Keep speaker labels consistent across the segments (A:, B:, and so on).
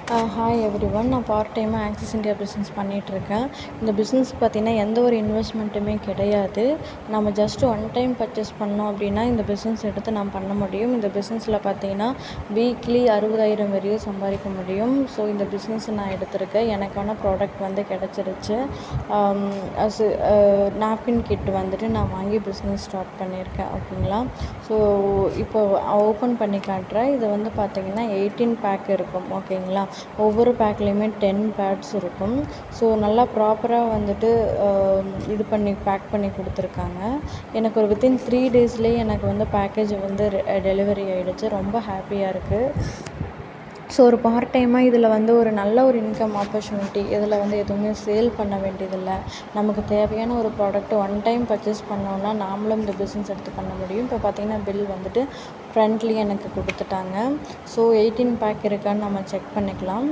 A: Hi everyone. நான் part டைமாக axis India business பண்ணிகிட்ருக்கேன். இந்த பிஸ்னஸ் பார்த்திங்கன்னா எந்த ஒரு இன்வெஸ்ட்மெண்ட்டுமே கிடையாது. நம்ம ஜஸ்ட் ஒன் டைம் பர்ச்சேஸ் பண்ணோம் அப்படின்னா இந்த பிஸ்னஸ் எடுத்து நம்ம பண்ண முடியும். இந்த பிஸ்னஸில் பார்த்திங்கன்னா வீக்லி 60,000 வரையும் சம்பாதிக்க முடியும். ஸோ இந்த பிஸ்னஸ் நான் எடுத்திருக்கேன். எனக்கான ப்ராடக்ட் வந்து கிடச்சிருச்சு. நாப்கின் கிட் வந்துட்டு நான் வாங்கி பிஸ்னஸ் ஸ்டார்ட் பண்ணியிருக்கேன். ஓகேங்களா. ஸோ இப்போ ஓப்பன் பண்ணி காட்டுறேன். இது வந்து பார்த்திங்கன்னா 18 பேக் இருக்கும். ஓகேங்களா. ஒவ்வொரு பேக்லேயுமே 10 பேட்ஸ் இருக்கும். ஸோ நல்லா ப்ராப்பராக வந்துட்டு இது பண்ணி பேக் பண்ணி கொடுத்துருக்காங்க. எனக்கு ஒரு வித்தின் 3 டேஸ்லேயே எனக்கு வந்து பேக்கேஜ் வந்து டெலிவரி ஆகிடுச்சு. ரொம்ப ஹாப்பியாக இருக்குது. ஸோ ஒரு பார்ட் டைமாக இதில் வந்து ஒரு நல்ல ஒரு இன்கம் ஆப்பர்ச்சுனிட்டி. இதில் வந்து எதுவுமே சேல் பண்ண வேண்டியதில்லை. நமக்கு தேவையான ஒரு ப்ராடக்ட் ஒன் டைம் பர்ச்சேஸ் பண்ணோன்னா நாமளும் இந்த பிஸ்னஸ் எடுத்து பண்ண முடியும். இப்போ பார்த்திங்கன்னா பில் வந்துட்டு ஃப்ரண்ட்லேயே எனக்கு கொடுத்துட்டாங்க. ஸோ 18 பேக் இருக்கான்னு நம்ம செக் பண்ணிக்கலாம்.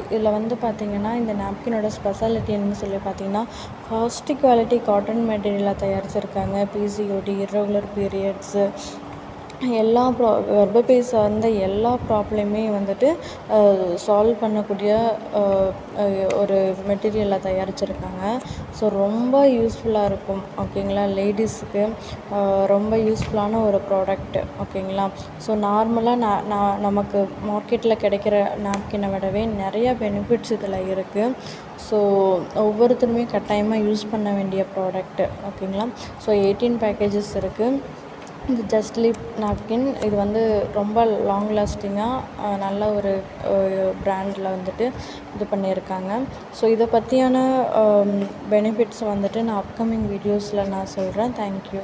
A: இதில் வந்து பார்த்திங்கன்னா இந்த நாப்கினோட ஸ்பெஷாலிட்டி என்னன்னு சொல்லி பார்த்திங்கன்னா ஃபர்ஸ்ட் குவாலிட்டி காட்டன் மெட்டீரியலாக தயாரிச்சிருக்காங்க. பிசிஓடி, இர்ரெகுலர் பீரியட்ஸு, எல்லா கர்ப்பப்பை சார்ந்த எல்லா ப்ராப்ளமே வந்துட்டு சால்வ் பண்ணக்கூடிய ஒரு மெட்டீரியலை தயாரிச்சிருக்காங்க. ஸோ ரொம்ப யூஸ்ஃபுல்லாக இருக்கும். ஓகேங்களா. லேடிஸுக்கு ரொம்ப யூஸ்ஃபுல்லான ஒரு ப்ராடக்ட். ஓகேங்களா. ஸோ நார்மலாக நமக்கு மார்க்கெட்டில் கிடைக்கிற நாப்கினை விடவே நிறைய பெனிஃபிட்ஸ் இதில் இருக்குது. ஸோ ஒவ்வொருத்தருமே கட்டாயமாக யூஸ் பண்ண வேண்டிய ப்ராடக்ட்டு. ஓகேங்களா. ஸோ 18 பேக்கேஜஸ் இருக்குது. இந்த ஜஸ்ட் லீப் நாப்கின் இது வந்து ரொம்ப லாங் லாஸ்டிங்காக நல்ல ஒரு பிராண்டில் வந்துட்டு இது பண்ணியிருக்காங்க. ஸோ இதை பற்றியான பெனிஃபிட்ஸ் வந்துட்டு நான் அப்கமிங் வீடியோஸில் நான் சொல்கிறேன். தேங்க்யூ.